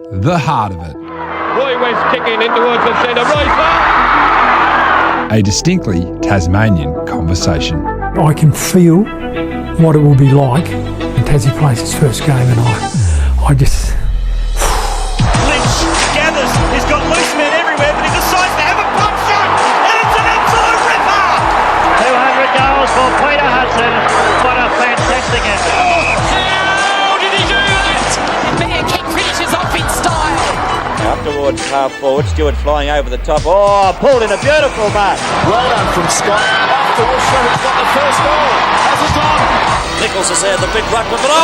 The Heart of It. Roy West kicking in towards the centre. Roy A distinctly Tasmanian conversation. I can feel what it will be like when Tassie plays his first game, and I just... Lynch gathers, he's got loose men everywhere, but he decides to have a pump shot, and it's an absolute ripper! 200 goals for Peter Hudson. What a fantastic effort. Oh, how did he do that? Bear kick finishes off in style. Up towards half forward, Stewart flying over the top. Oh, pulled in a beautiful mark. Well done from Scott. After also has got the first goal. Has it done? Nichols has had the big ruck with it. Oh!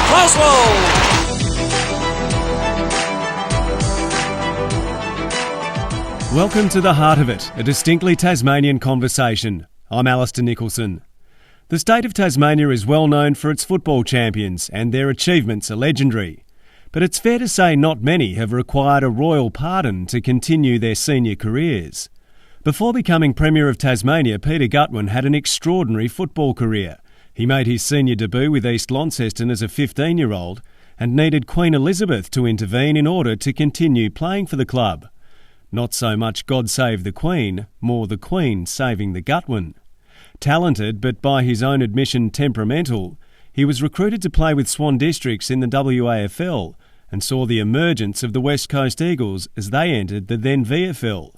Crosswell! Welcome to The Heart of It, a distinctly Tasmanian conversation. I'm Alistair Nicholson. The state of Tasmania is well known for its football champions, and their achievements are legendary. But it's fair to say not many have required a royal pardon to continue their senior careers. Before becoming Premier of Tasmania, Peter Gutwein had an extraordinary football career. He made his senior debut with East Launceston as a 15-year-old and needed Queen Elizabeth to intervene in order to continue playing for the club. Not so much God save the Queen, more the Queen saving the Gutwein. Talented, but by his own admission temperamental, he was recruited to play with Swan Districts in the WAFL and saw the emergence of the West Coast Eagles as they entered the then VFL.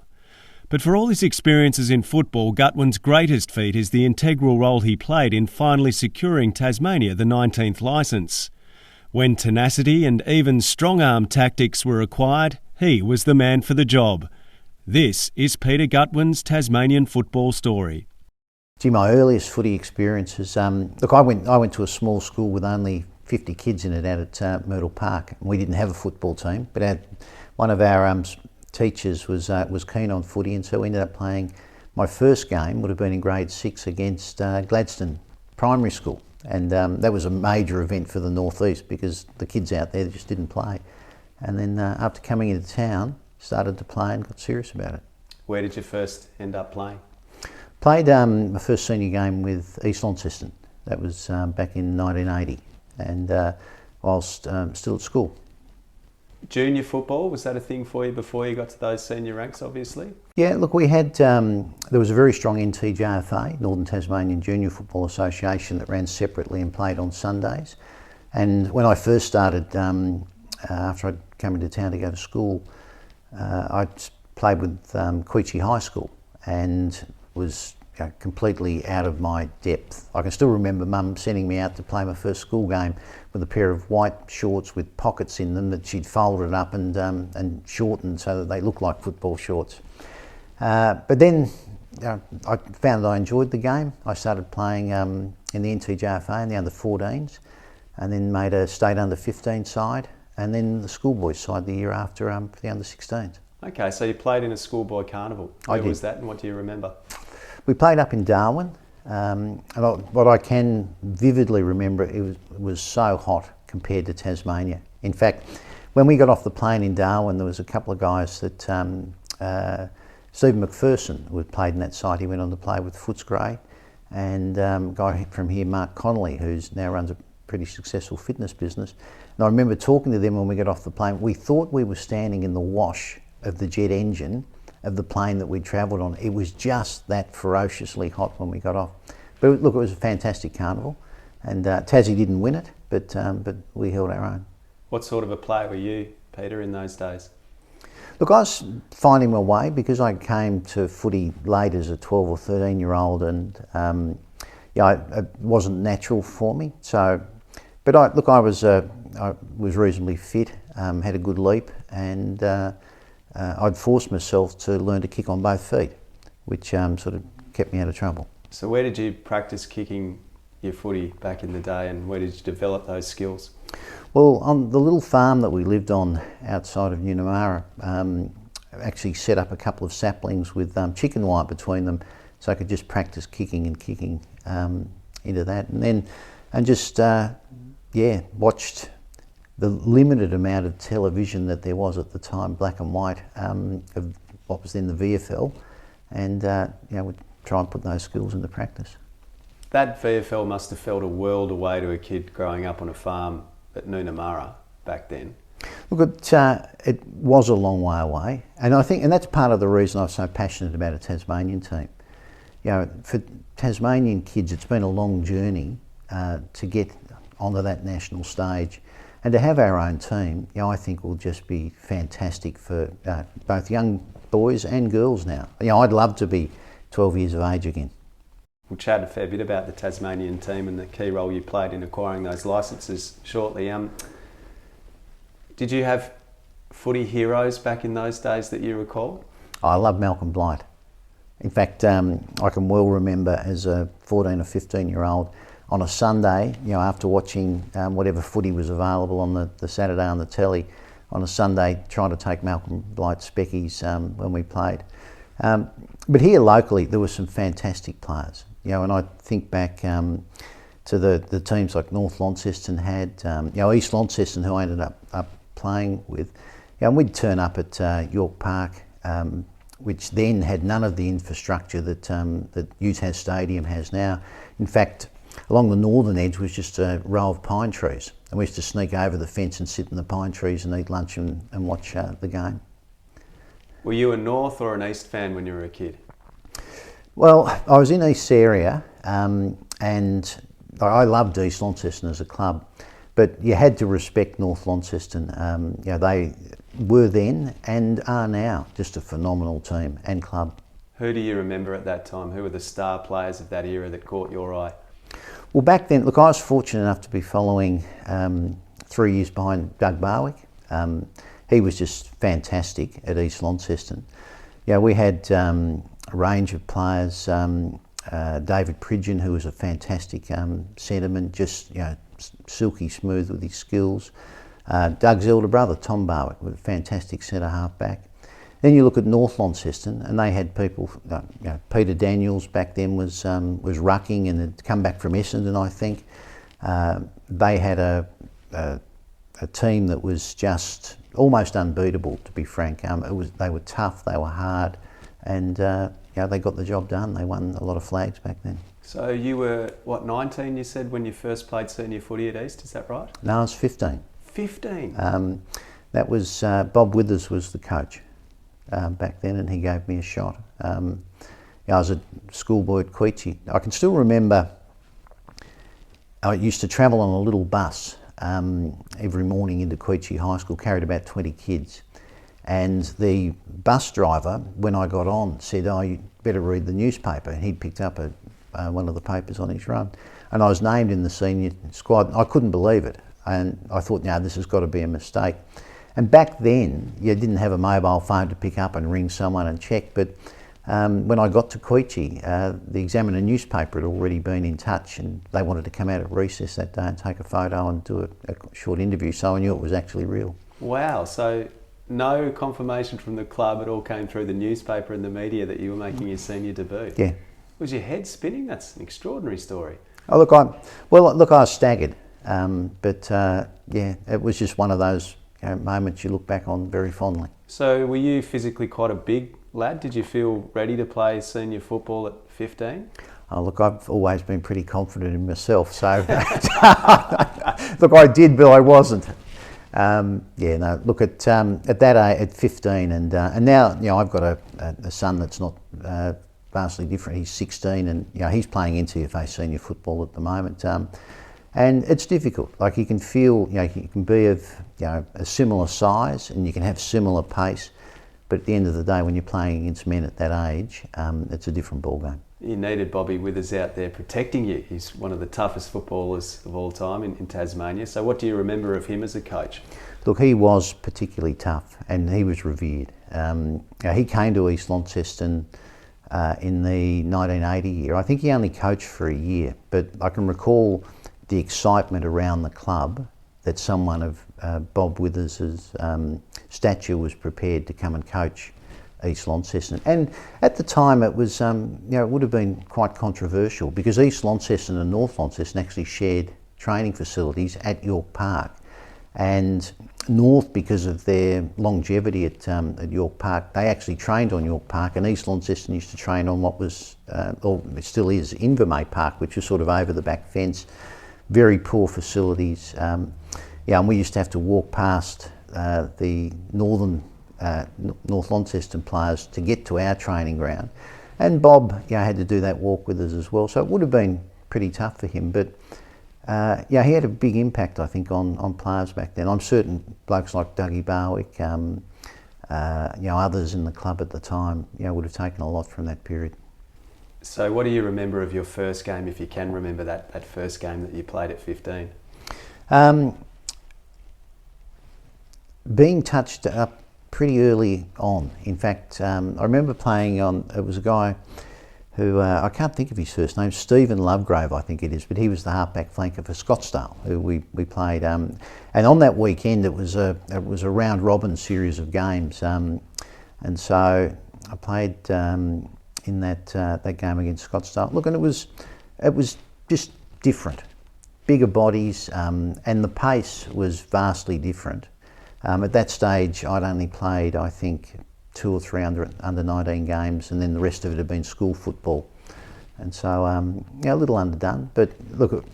But for all his experiences in football, Gutwein's greatest feat is the integral role he played in finally securing Tasmania the 19th licence. When tenacity and even strong-arm tactics were required, he was the man for the job. This is Peter Gutwein's Tasmanian football story. Gee, my earliest footy experiences, I went to a small school with only 50 kids in it out at Myrtle Park. We didn't have a football team, but one of our teachers was keen on footy, and so we ended up playing. My first game would have been in grade 6 against Gladstone Primary School, and that was a major event for the northeast because the kids out there just didn't play. And then after coming into town, started to play and got serious about it. Where did you first end up playing? Played my first senior game with East Launceston. That was back in 1980, and whilst still at school. Junior football, was that a thing for you before you got to those senior ranks, obviously? Yeah, look, we had, there was a very strong NTJFA, Northern Tasmanian Junior Football Association, that ran separately and played on Sundays. And when I first started, after I'd come into town to go to school, I played with Queechee High School and was completely out of my depth. I can still remember Mum sending me out to play my first school game with a pair of white shorts with pockets in them that she'd folded up and shortened so that they looked like football shorts. But then I found that I enjoyed the game. I started playing in the NTJFA in the under-14s, and then made a state under-15 side, and then the schoolboys side the year after for the under-16s. Okay, so you played in a schoolboy carnival. Where was that, and what do you remember? We played up in Darwin, and what I can vividly remember, it was so hot compared to Tasmania. In fact, when we got off the plane in Darwin, there was a couple of guys that, Stephen McPherson, who had played in that side, he went on to play with Footscray, and a guy from here, Mark Connolly, who's now runs a pretty successful fitness business. And I remember talking to them when we got off the plane. We thought we were standing in the wash of the jet engine of the plane that we travelled on. It was just that ferociously hot when we got off. But look, it was a fantastic carnival, and Tassie didn't win it, but we held our own. What sort of a player were you, Peter, in those days? Look, I was finding my way because I came to footy late as a 12 or 13-year-old, and it wasn't natural for me. So, but I was reasonably fit, had a good leap, and I'd forced myself to learn to kick on both feet, which sort of kept me out of trouble. So where did you practice kicking your footy back in the day, and where did you develop those skills? Well, on the little farm that we lived on outside of Nunamara, actually set up a couple of saplings with chicken wire between them, so I could just practice kicking into that, and just watched the limited amount of television that there was at the time, black and white, of what was then the VFL, and would try and put those skills into practice. That VFL must have felt a world away to a kid growing up on a farm at Nunamara back then. Look, it was a long way away, and I think, and that's part of the reason I was so passionate about a Tasmanian team. You know, for Tasmanian kids, it's been a long journey to get onto that national stage, and to have our own team, you know, I think will just be fantastic for both young boys and girls now. You know, I'd love to be 12 years of age again. We'll chat a fair bit about the Tasmanian team and the key role you played in acquiring those licences shortly. Did you have footy heroes back in those days that you recall? I love Malcolm Blight. In fact, I can well remember as a 14 or 15-year-old on a Sunday, you know, after watching whatever footy was available on the Saturday on the telly, on a Sunday trying to take Malcolm Blight's speckies when we played. But here locally, there were some fantastic players. You know, and I think back to the teams like North Launceston had, you know, East Launceston, who I ended up playing with. You know, and we'd turn up at York Park, which then had none of the infrastructure that UTAS Stadium has now. In fact, along the northern edge was just a row of pine trees, and we used to sneak over the fence and sit in the pine trees and eat lunch and watch the game. Were you a North or an East fan when you were a kid? Well, I was in East area, and I loved East Launceston as a club, but you had to respect North Launceston. You know, they were then and are now just a phenomenal team and club. Who do you remember at that time? Who were the star players of that era that caught your eye? Well, back then, look, I was fortunate enough to be following 3 years behind Doug Barwick. He was just fantastic at East Launceston. You know, we had a range of players. David Pridgeon, who was a fantastic centreman, just, you know, silky smooth with his skills. Doug's elder brother, Tom Barwick, was a fantastic centre half back. Then you look at North Launceston, and they had people. You know, Peter Daniels back then was rucking and had come back from Essendon, I think. They had a team that was just almost unbeatable, to be frank. They were tough, they were hard, and you know, they got the job done. They won a lot of flags back then. So you were, what, 19 you said when you first played senior footy at East, is that right? No, I was 15. 15? That was, Bob Withers was the coach back then, and he gave me a shot. I was a schoolboy at Queechee. I can still remember I used to travel on a little bus every morning into Queechee High School, carried about 20 kids. And the bus driver, when I got on, said, "Oh, you better read the newspaper." And he'd picked up one of the papers on his run. And I was named in the senior squad. I couldn't believe it. And I thought, no, this has got to be a mistake. And back then, you didn't have a mobile phone to pick up and ring someone and check. But when I got to Queechee, the Examiner newspaper had already been in touch, and they wanted to come out at recess that day and take a photo and do a short interview. So I knew it was actually real. Wow. So no confirmation from the club, it all came through the newspaper and the media that you were making your senior debut. Yeah. Was your head spinning? That's an extraordinary story. Oh, look, I was staggered, but yeah, it was just one of those moments you look back on very fondly. So were you physically quite a big lad? Did you feel ready to play senior football at 15? Oh, look, I've always been pretty confident in myself, so look, I did, but I wasn't. Yeah, no. Look, at that age, at 15, and now, you know, I've got a son that's not vastly different. He's 16, and you know, he's playing NCFA senior football at the moment, and it's difficult. Like, you can feel, you know, you can be of, you know, a similar size, and you can have similar pace, but at the end of the day, when you're playing against men at that age, it's a different ballgame. You needed Bobby Withers out there protecting you. He's one of the toughest footballers of all time in Tasmania. So what do you remember of him as a coach? Look, he was particularly tough, and he was revered. He came to East Launceston in the 1980 year. I think he only coached for a year, but I can recall the excitement around the club that someone of Bob Withers's stature was prepared to come and coach East Launceston. And at the time, it was, you know, it would have been quite controversial, because East Launceston and North Launceston actually shared training facilities at York Park. And North, because of their longevity at York Park, they actually trained on York Park, and East Launceston used to train on what was, or it still is, Invermay Park, which was sort of over the back fence. Very poor facilities. Yeah, and we used to have to walk past the North Launceston players to get to our training ground. And Bob, had to do that walk with us as well. So it would have been pretty tough for him. But he had a big impact, I think, on players back then. I'm certain blokes like Dougie Barwick, others in the club at the time, would have taken a lot from that period. So what do you remember of your first game, if you can remember that first game that you played at 15? Being touched up pretty early on. In fact, I remember playing it was a guy who, I can't think of his first name, Stephen Lovegrove I think it is, but he was the half-back flanker for Scottsdale, who we played. And on that weekend it was a round robin series of games. And so I played in that game against Scottsdale. Look, and it was just different. Bigger bodies, and the pace was vastly different. At that stage, I'd only played, I think, 2 or 3 under 19 games, and then the rest of it had been school football. And so, a little underdone, but look,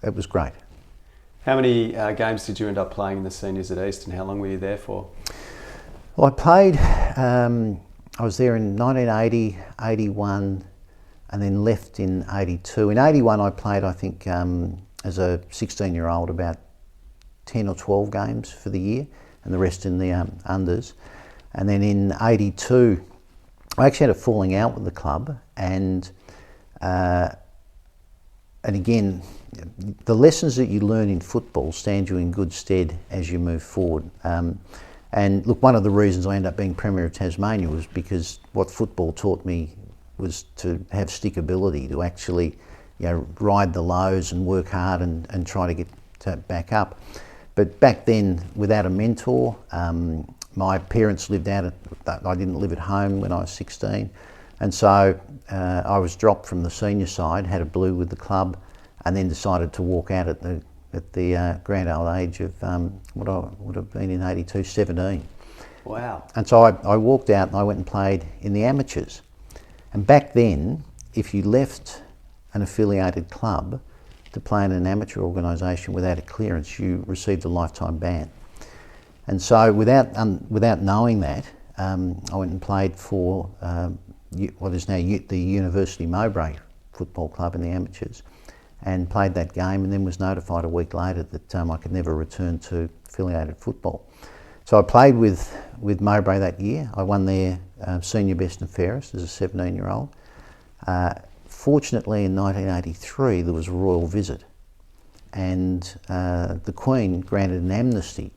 it was great. How many games did you end up playing in the seniors at East, and how long were you there for? Well, I played, I was there in 1980, 81, and then left in 82. In 81, I played, I think, as a 16-year-old, about 10 or 12 games for the year, and the rest in the unders. And then in 82, I actually had a falling out with the club, and again, the lessons that you learn in football stand you in good stead as you move forward. And look, one of the reasons I ended up being Premier of Tasmania was because what football taught me was to have stickability, to actually ride the lows and work hard and try to get back up. But back then, without a mentor, my parents lived out I didn't live at home when I was 16. And so I was dropped from the senior side, had a blue with the club, and then decided to walk out at the grand old age of what I would have been in 82, 17. Wow. And so I walked out and I went and played in the amateurs. And back then, if you left an affiliated club to play in an amateur organisation without a clearance, you received a lifetime ban. And so without knowing that, I went and played for what is now the University Mowbray Football Club in the amateurs, and played that game, and then was notified a week later that I could never return to affiliated football. So I played with Mowbray that year. I won their senior best and fairest as a 17-year-old. Fortunately, in 1983, there was a royal visit, and the Queen granted an amnesty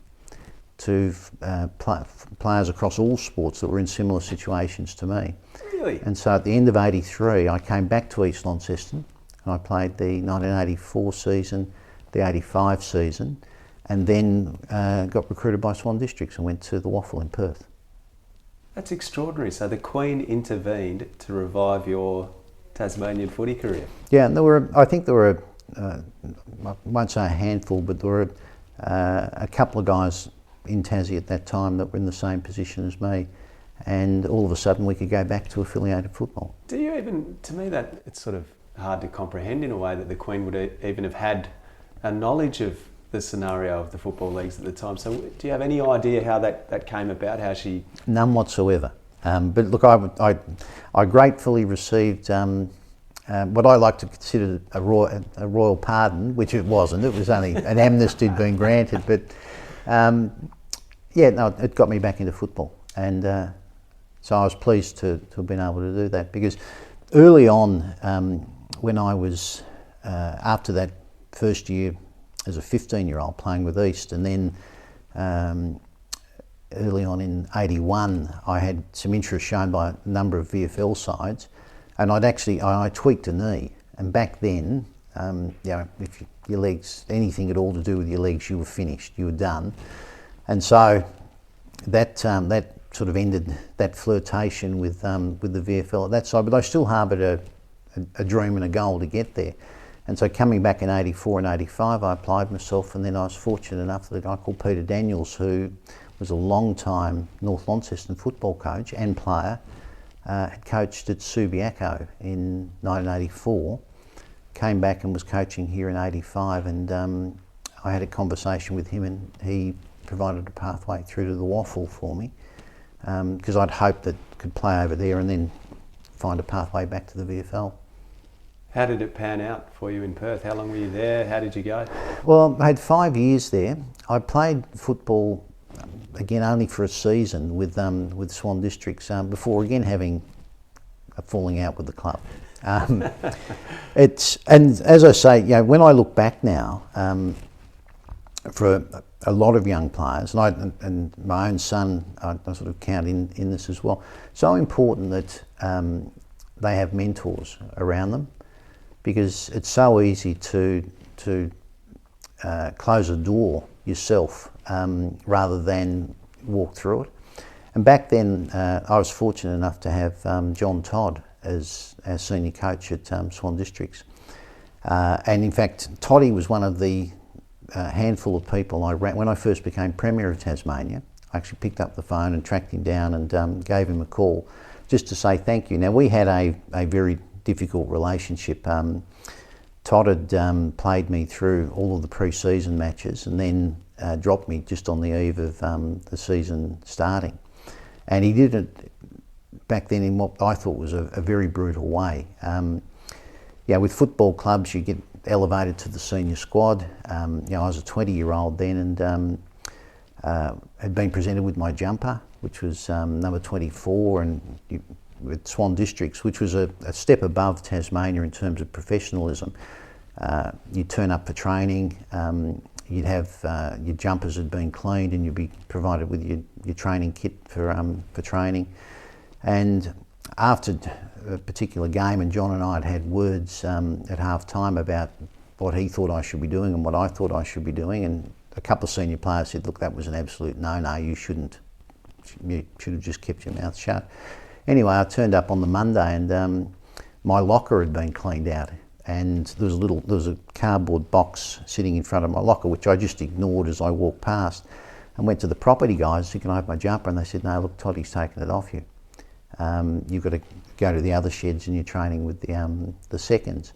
to players across all sports that were in similar situations to me. Really? And so at the end of 83, I came back to East Launceston, and I played the 1984 season, the 85 season, and then got recruited by Swan Districts and went to the Waffle in Perth. That's extraordinary. So the Queen intervened to revive your Tasmanian footy career. Yeah, and I think there were, I won't say a handful, but there were a couple of guys in Tassie at that time that were in the same position as me, and all of a sudden we could go back to affiliated football. Do you even, to me that it's sort of hard to comprehend in a way that the Queen would even have had a knowledge of the scenario of the football leagues at the time. So do you have any idea how that came about, how she... None whatsoever. But look, I gratefully received what I like to consider a royal pardon, which it wasn't. It was only an amnesty had been granted, but it got me back into football, and so I was pleased to have been able to do that, because early on, when I was after that first year as a 15-year-old playing with East, and then early on in 81, I had some interest shown by a number of VFL sides, and I tweaked a knee, and back then, if your legs, anything at all to do with your legs, you were finished, you were done. And so that sort of ended that flirtation with the VFL at that side, but I still harboured a dream and a goal to get there. And so coming back in 84 and 85, I applied myself, and then I was fortunate enough that a guy called Peter Daniels, who was a long-time North Launceston football coach and player, had coached at Subiaco in 1984, came back and was coaching here in 85, and I had a conversation with him, and he provided a pathway through to the Waffle for me, because I'd hoped that could play over there and then find a pathway back to the VFL. How did it pan out for you in Perth? How long were you there? How did you go? Well, I had 5 years there. I played football, again, only for a season with Swan Districts before again having a falling out with the club. And as I say, when I look back now, for a lot of young players, and my own son, I sort of count in this as well. So important that they have mentors around them, because it's so easy to close a door yourself rather than walk through it. And back then, I was fortunate enough to have John Todd as our senior coach at Swan Districts. And in fact, Toddy was one of the handful of people I ran when I first became Premier of Tasmania. I actually picked up the phone and tracked him down and gave him a call just to say thank you. Now, we had a very difficult relationship. Todd had played me through all of the pre-season matches and then dropped me just on the eve of the season starting. And he did it back then in what I thought was a very brutal way. With football clubs, you get elevated to the senior squad. I was a 20-year-old then and had been presented with my jumper, which was number 24, and with Swan Districts, which was a step above Tasmania in terms of professionalism. You'd turn up for training, you'd have your jumpers had been cleaned and you'd be provided with your training kit for training. And after a particular game, and John and I had words at half time about what he thought I should be doing and what I thought I should be doing, and a couple of senior players said, look, that was an absolute no-no, you should have just kept your mouth shut. Anyway, I turned up on the Monday and my locker had been cleaned out, and there was a cardboard box sitting in front of my locker, which I just ignored as I walked past, and went to the property guys, who can I have my jumper? And they said, no, look, Toddy's taken it off you. You've got to go to the other sheds and you're training with the seconds.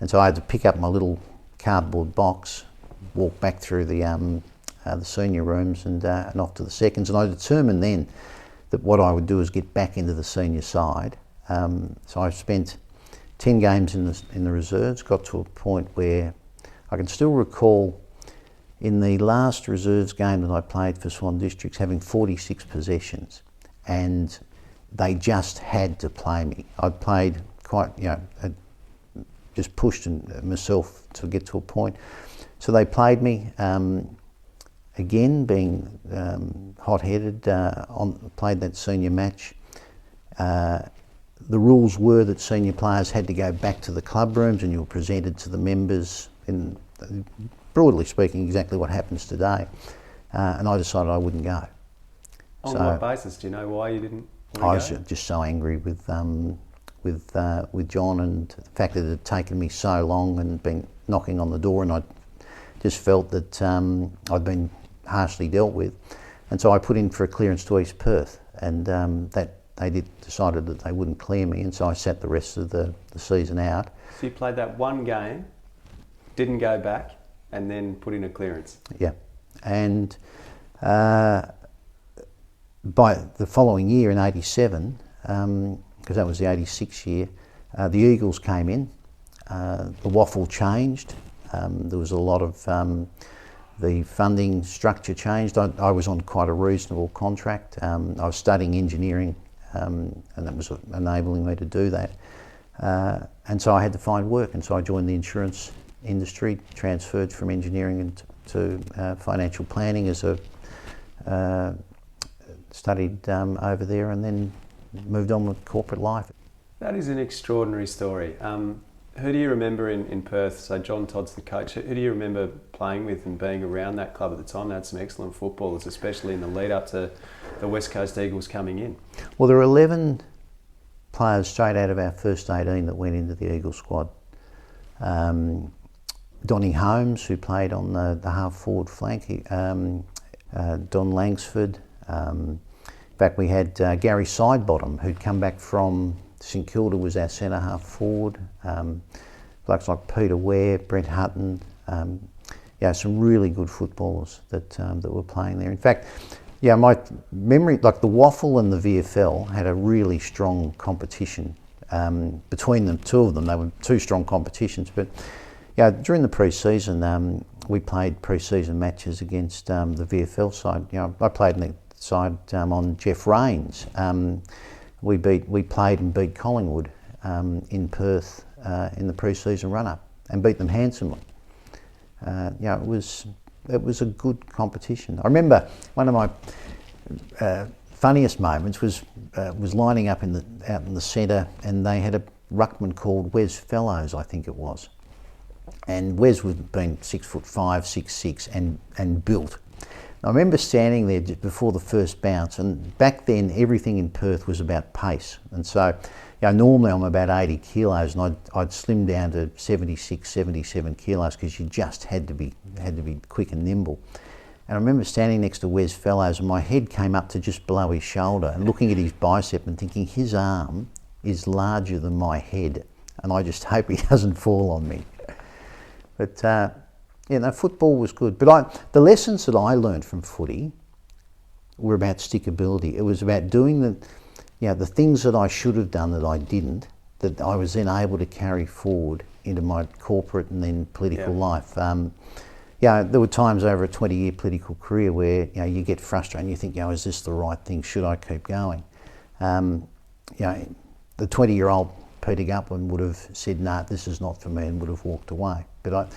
And so I had to pick up my little cardboard box, walk back through the senior rooms and off to the seconds. And I determined then that what I would do is get back into the senior side. So I spent 10 games in the reserves, got to a point where I can still recall in the last reserves game that I played for Swan Districts having 46 possessions, and they just had to play me. I'd played quite, had just pushed myself to get to a point. So they played me, again being hot-headed, played that senior match. The rules were that senior players had to go back to the club rooms and you were presented to the members in, broadly speaking, exactly what happens today. And I decided I wouldn't go. On what basis? Do you know why you didn't want to go? I was just so angry with John and the fact that it had taken me so long and been knocking on the door, and I just felt that I'd been harshly dealt with. And so I put in for a clearance to East Perth, and that they decided that they wouldn't clear me, and so I sat the rest of the season out. So you played that one game, didn't go back, and then put in a clearance? Yeah. And by the following year in '87, because that was the '86 year, the Eagles came in, the Waffle changed, there was a lot of, the funding structure changed. I was on quite a reasonable contract. I was studying engineering, and that was enabling me to do that. And so I had to find work, and so I joined the insurance industry, transferred from engineering to financial planning as a studied over there, and then moved on with corporate life. That is an extraordinary story. Who do you remember in Perth? So John Todd's the coach. Who do you remember playing with and being around that club at the time? They had some excellent footballers, especially in the lead up to the West Coast Eagles coming in. Well, there were 11 players straight out of our first 18 that went into the Eagles squad. Donny Holmes, who played on the half-forward flank, Don Langsford. In fact, we had Gary Sidebottom, who'd come back from St Kilda, was our centre half forward. Blokes like Peter Ware, Brent Hutton. some really good footballers that were playing there. In fact, my memory, like the Waffle and the VFL had a really strong competition between them, two of them. They were two strong competitions, but during the pre-season, we played pre-season matches against the VFL side. I played in the side on Jeff Rains. We played and beat Collingwood in Perth in the pre-season run-up and beat them handsomely. It was a good competition. I remember one of my funniest moments was lining up out in the centre, and they had a ruckman called Wes Fellows, I think it was. And Wes had been 6'5", 6'6", and built. I remember standing there just before the first bounce, and back then everything in Perth was about pace. And so, normally I'm about 80 kilos, and I'd slim down to 76, 77 kilos because you just had to be quick and nimble. And I remember standing next to Wes Fellows, and my head came up to just below his shoulder, and looking at his bicep and thinking, his arm is larger than my head, and I just hope he doesn't fall on me. But football was good. But the lessons that I learned from footy were about stickability. It was about doing the things that I should have done that I didn't, that I was then able to carry forward into my corporate and then political life. There were times over a 20-year political career where you get frustrated and you think, is this the right thing? Should I keep going? The 20-year-old Peter Gutwein would have said, "No, this is not for me," and would have walked away. But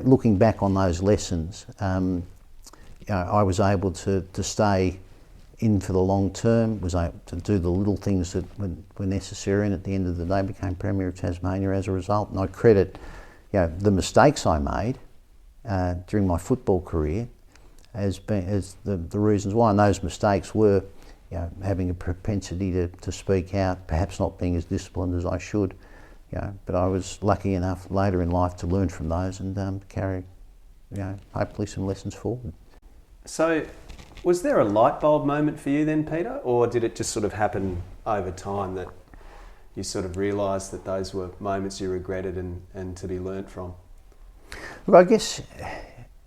looking back on those lessons, I was able to stay in for the long term, was able to do the little things that were necessary, and at the end of the day became Premier of Tasmania as a result. And I credit the mistakes I made during my football career as the reasons why. And those mistakes were having a propensity to speak out, perhaps not being as disciplined as I should. But I was lucky enough later in life to learn from those and carry, hopefully some lessons forward. So, was there a light bulb moment for you then, Peter, or did it just sort of happen over time that you sort of realised that those were moments you regretted and to be learnt from? Well, I guess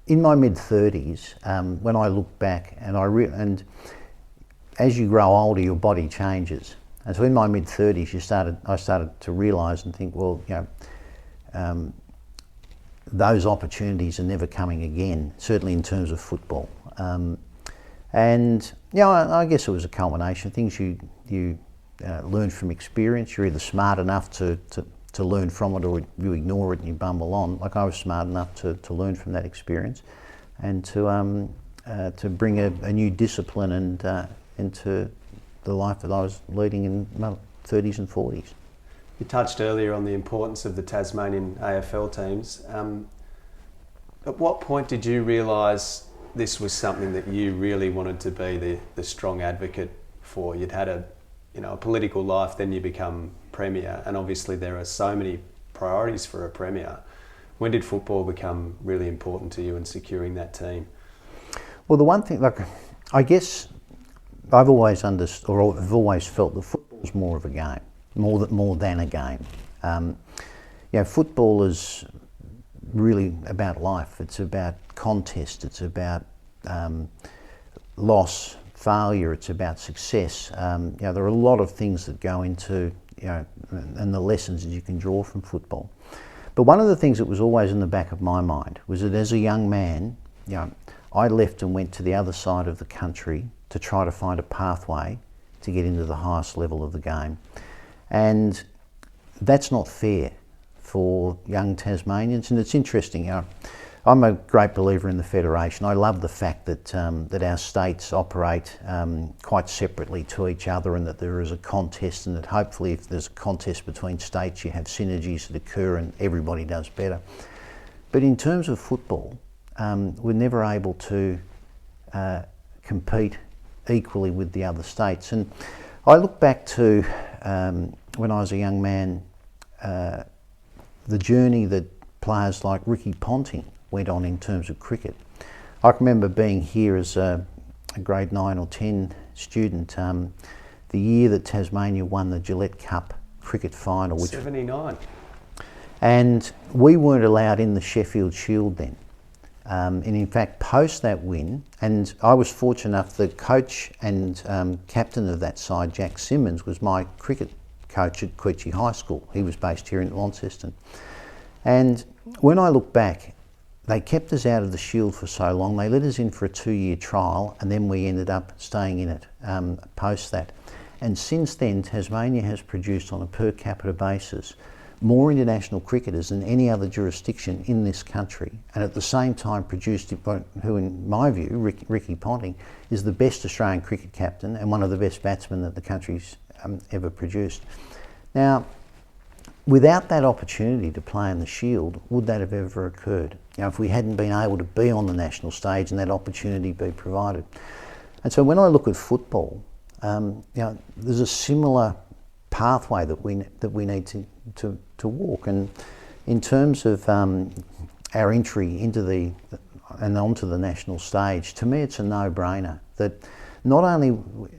in my mid-30s, when I look back and as you grow older, your body changes. And so in my mid-30s, I started to realise and think, well, those opportunities are never coming again, certainly in terms of football. I guess it was a culmination of things you learn from experience. You're either smart enough to learn from it, or you ignore it and you bumble on. Like I was smart enough to learn from that experience and to bring a new discipline into the life that I was leading in my 30s and 40s. You touched earlier on the importance of the Tasmanian AFL teams. At what point did you realise this was something that you really wanted to be the strong advocate for? You'd had a political life, then you become Premier, and obviously there are so many priorities for a Premier. When did football become really important to you in securing that team? Well, the one thing, I guess I've always understood, or I've always felt that football's more of a game, more than a game. Football is really about life. It's about contest. It's about loss, failure. It's about success. There are a lot of things that go into and the lessons that you can draw from football. But one of the things that was always in the back of my mind was that as a young man, I left and went to the other side of the country to try to find a pathway to get into the highest level of the game. And that's not fair for young Tasmanians. And it's interesting, I'm a great believer in the Federation. I love the fact that our states operate quite separately to each other, and that there is a contest, and that hopefully if there's a contest between states, you have synergies that occur and everybody does better. But in terms of football, we're never able to compete equally with the other states. And I look back to when I was a young man, the journey that players like Ricky Ponting went on in terms of cricket. I can remember being here as a grade 9 or 10 student the year that Tasmania won the Gillette Cup cricket final. 79. And we weren't allowed in the Sheffield Shield then. And in fact, post that win, and I was fortunate enough, the coach and captain of that side, Jack Simmons, was my cricket coach at Queechee High School. He was based here in Launceston. And when I look back, they kept us out of the Shield for so long. They let us in for a 2-year trial, and then we ended up staying in it post that. And since then, Tasmania has produced, on a per capita basis, more international cricketers than any other jurisdiction in this country, and at the same time produced who, in my view, Ricky Ponting, is the best Australian cricket captain and one of the best batsmen that the country's ever produced. Now, without that opportunity to play in the Shield, would that have ever occurred? You know, if we hadn't been able to be on the national stage and that opportunity be provided. And so when I look at football, you know, there's a similar pathway that we need to walk. And in terms of our entry into and onto the national stage, to me it's a no-brainer that not only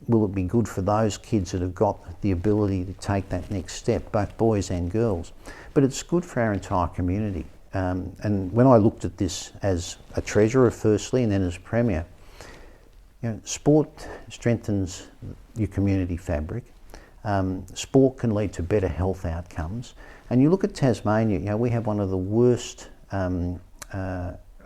will it be good for those kids that have got the ability to take that next step, both boys and girls, but it's good for our entire community. And when I looked at this as a treasurer firstly and then as premier, you know, sport strengthens your community fabric. Sport can lead to better health outcomes. And you look at Tasmania, you know, we have one of the worst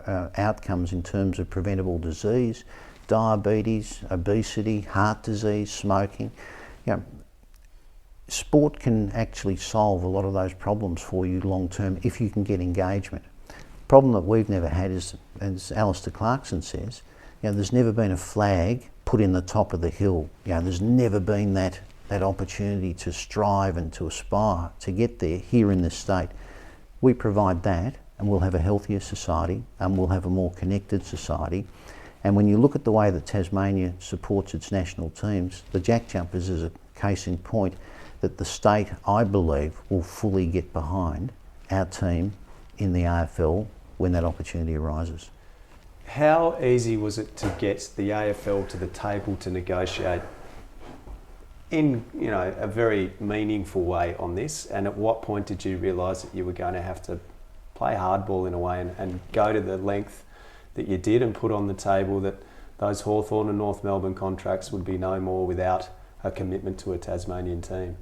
outcomes in terms of preventable disease, diabetes, obesity, heart disease, smoking. You know, sport can actually solve a lot of those problems for you long term if you can get engagement. The problem that we've never had is, as Alistair Clarkson says, you know, there's never been a flag put in the top of the hill. You know, there's never been that opportunity to strive and to aspire to get there here in this state. We provide that, and we'll have a healthier society, and we'll have a more connected society. And when you look at the way that Tasmania supports its national teams, the Jack Jumpers is a case in point that the state, I believe, will fully get behind our team in the AFL when that opportunity arises. How easy was it to get the AFL to the table to negotiate in, you know, a very meaningful way on this? And at what point did you realise that you were going to have to play hardball in a way and go to the length that you did and put on the table that those Hawthorn and North Melbourne contracts would be no more without a commitment to a Tasmanian team?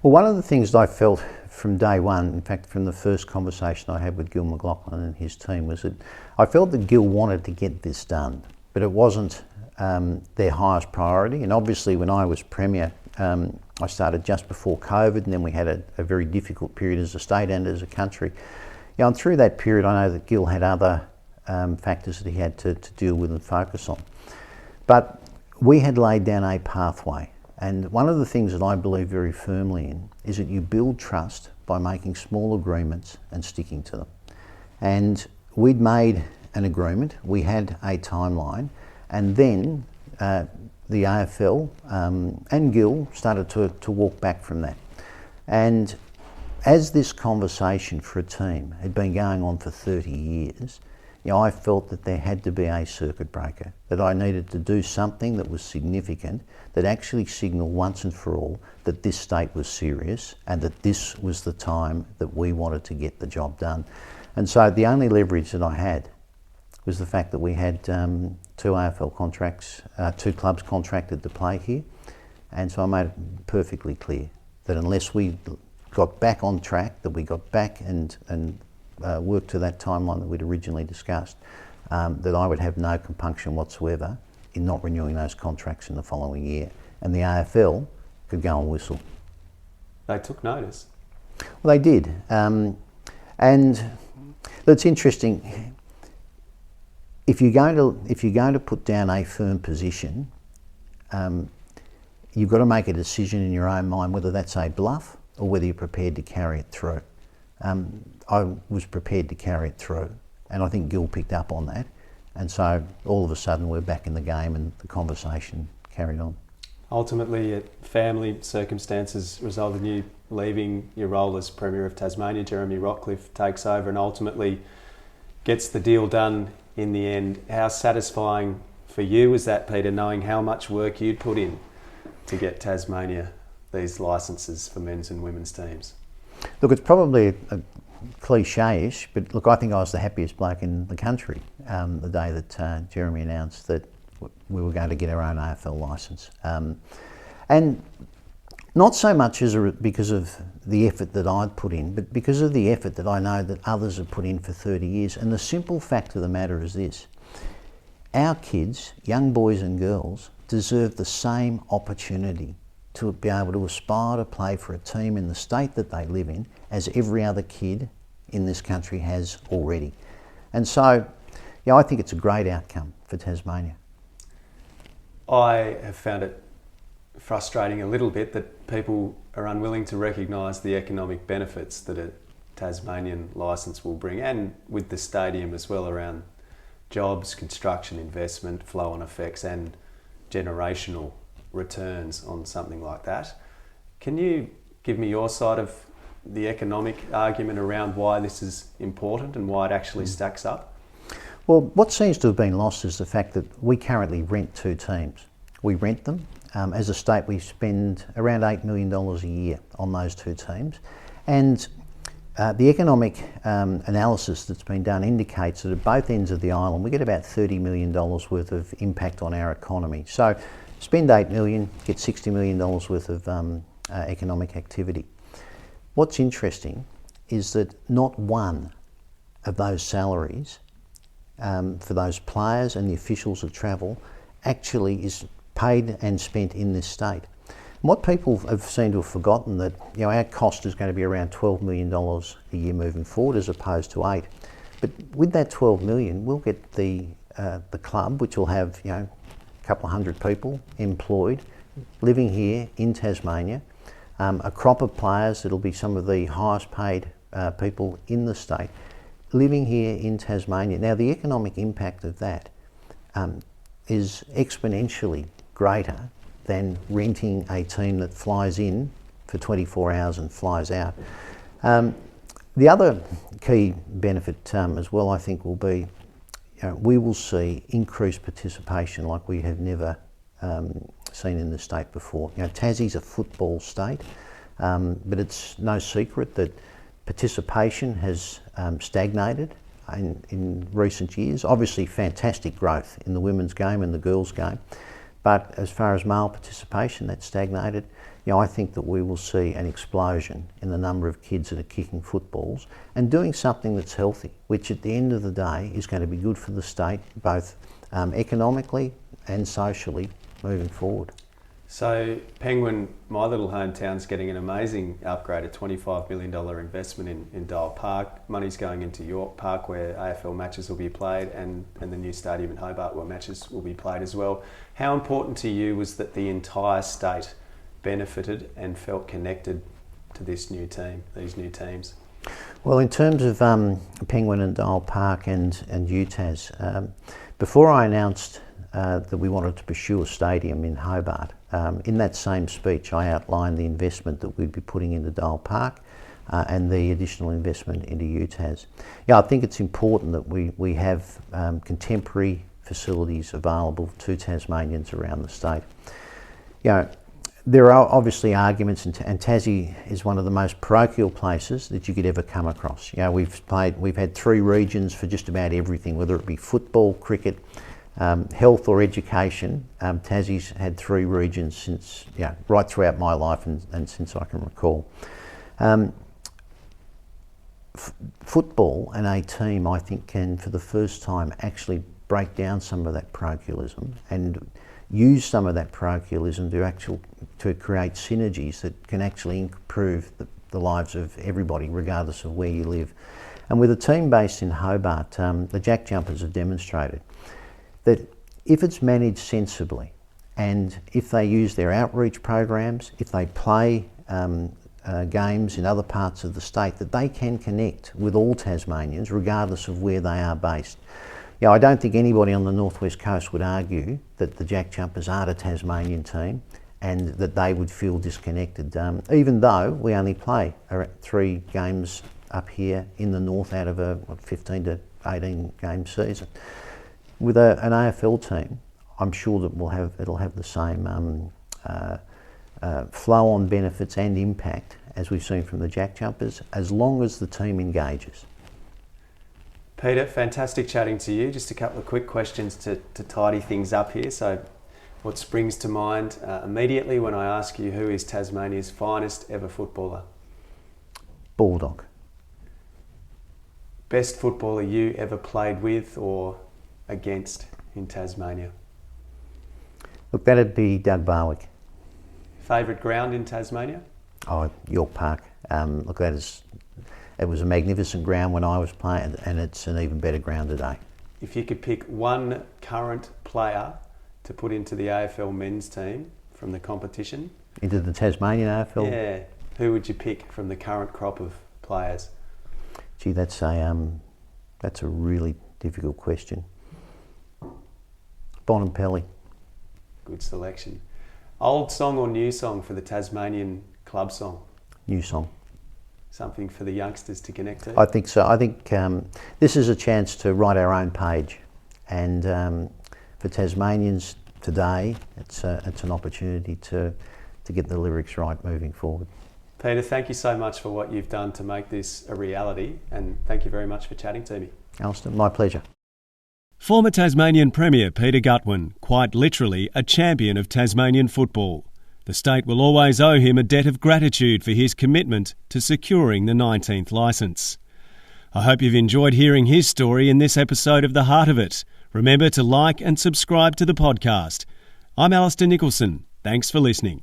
Well, one of the things that I felt from day one, in fact from the first conversation I had with Gil McLachlan and his team, was that I felt that Gil wanted to get this done, but it wasn't their highest priority. And obviously when I was Premier, I started just before COVID, and then we had a very difficult period as a state and as a country. You know, and through that period I know that Gil had other factors that he had to deal with and focus on. But we had laid down a pathway. And one of the things that I believe very firmly in is that you build trust by making small agreements and sticking to them. And we'd made an agreement, we had a timeline, and then the AFL and Gil started to walk back from that. And as this conversation for a team had been going on for 30 years, you know, I felt that there had to be a circuit breaker, that I needed to do something that was significant, that actually signalled once and for all that this state was serious and that this was the time that we wanted to get the job done. And so the only leverage that I had was the fact that we had two AFL contracts, two clubs contracted to play here. And so I made it perfectly clear that unless we got back on track, that we got back and worked to that timeline that we'd originally discussed, that I would have no compunction whatsoever in not renewing those contracts in the following year. And the AFL could go and whistle. They took notice. Well, they did. And it's interesting. If you're going to put down a firm position, you've got to make a decision in your own mind whether that's a bluff or whether you're prepared to carry it through. I was prepared to carry it through, and I think Gil picked up on that. And so all of a sudden we're back in the game and the conversation carried on. Ultimately, family circumstances resulted in you leaving your role as Premier of Tasmania. Jeremy Rockcliffe takes over and ultimately gets the deal done in the end. How satisfying for you was that, Peter, knowing how much work you'd put in to get Tasmania these licences for men's and women's teams? Look, it's probably cliche-ish, but look, I think I was the happiest bloke in the country the day that Jeremy announced that we were going to get our own AFL licence. And not so much because of the effort that I'd put in, but because of the effort that I know that others have put in for 30 years. And the simple fact of the matter is this: our kids, young boys and girls, deserve the same opportunity to be able to aspire to play for a team in the state that they live in as every other kid in this country has already. And so, I think it's a great outcome for Tasmania. I have found it frustrating a little bit that people are unwilling to recognise the economic benefits that a Tasmanian licence will bring, and with the stadium as well, around jobs, construction, investment, flow-on effects and generational returns on something like that. Can you give me your side of the economic argument around why this is important and why it actually stacks up? Well, what seems to have been lost is the fact that we currently rent two teams. We rent them. As a state, we spend around $8 million a year on those two teams. And the economic analysis that's been done indicates that at both ends of the island, we get about $30 million worth of impact on our economy. So spend $8 million, get $60 million worth of economic activity. What's interesting is that not one of those salaries for those players and the officials that travel actually is paid and spent in this state. And what people have seemed to have forgotten that our cost is going to be around $12 million a year moving forward as opposed to $8 million. But with that $12 million, we'll get the club, which will have a couple of hundred people employed, living here in Tasmania, a crop of players that'll be some of the highest paid people in the state, living here in Tasmania. Now, the economic impact of that is exponentially greater than renting a team that flies in for 24 hours and flies out. The other key benefit as well, I think, will be we will see increased participation like we have never seen in the state before. Tassie's a football state, but it's no secret that participation has stagnated in recent years. Obviously, fantastic growth in the women's game and the girls' game. But as far as male participation, that's stagnated. I think that we will see an explosion in the number of kids that are kicking footballs and doing something that's healthy, which at the end of the day is going to be good for the state, both economically and socially moving forward. So Penguin, my little hometown's getting an amazing upgrade, a $25 million investment in Dial Park. Money's going into York Park where AFL matches will be played and the new stadium in Hobart where matches will be played as well. How important to you was that the entire state benefited and felt connected to this new team, these new teams? Well, in terms of Penguin and Dial Park and UTAS, before I announced that we wanted to pursue a stadium in Hobart, in that same speech I outlined the investment that we'd be putting into Dial Park and the additional investment into UTAS. I think it's important that we have contemporary facilities available to Tasmanians around the state. There are obviously arguments, and Tassie is one of the most parochial places that you could ever come across. We've had three regions for just about everything, whether it be football, cricket, health or education. Tassie's had three regions since, right throughout my life and since I can recall. Football and a team, I think, can for the first time actually break down some of that parochialism and use some of that parochialism to create synergies that can actually improve the lives of everybody, regardless of where you live. And with a team based in Hobart, the Jack Jumpers have demonstrated that if it's managed sensibly and if they use their outreach programs, if they play games in other parts of the state, that they can connect with all Tasmanians regardless of where they are based. I don't think anybody on the northwest coast would argue that the Jack Jumpers aren't a Tasmanian team and that they would feel disconnected, even though we only play 3 games up here in the north out of a 15 to 18 game season. With an AFL team, I'm sure that it'll have the same flow-on benefits and impact as we've seen from the Jack Jumpers, as long as the team engages. Peter, fantastic chatting to you. Just a couple of quick questions to tidy things up here. So what springs to mind immediately when I ask you who is Tasmania's finest ever footballer? Bulldog. Best footballer you ever played with or against in Tasmania? Look, that'd be Doug Barwick. Favourite ground in Tasmania? Oh, York Park. Look, it was a magnificent ground when I was playing, and it's an even better ground today. If you could pick one current player to put into the AFL men's team from the competition. Into the Tasmanian AFL? Yeah. Who would you pick from the current crop of players? Gee, that's a really difficult question. Bonampelli. Good selection. Old song or new song for the Tasmanian club song? New song. Something for the youngsters to connect to? I think so. I think this is a chance to write our own page, and for Tasmanians today, it's an opportunity to get the lyrics right moving forward. Peter, thank you so much for what you've done to make this a reality, and thank you very much for chatting to me. Alistair, my pleasure. Former Tasmanian Premier Peter Gutwein, quite literally a champion of Tasmanian football. The state will always owe him a debt of gratitude for his commitment to securing the 19th licence. I hope you've enjoyed hearing his story in this episode of The Heart of It. Remember to like and subscribe to the podcast. I'm Alistair Nicholson. Thanks for listening.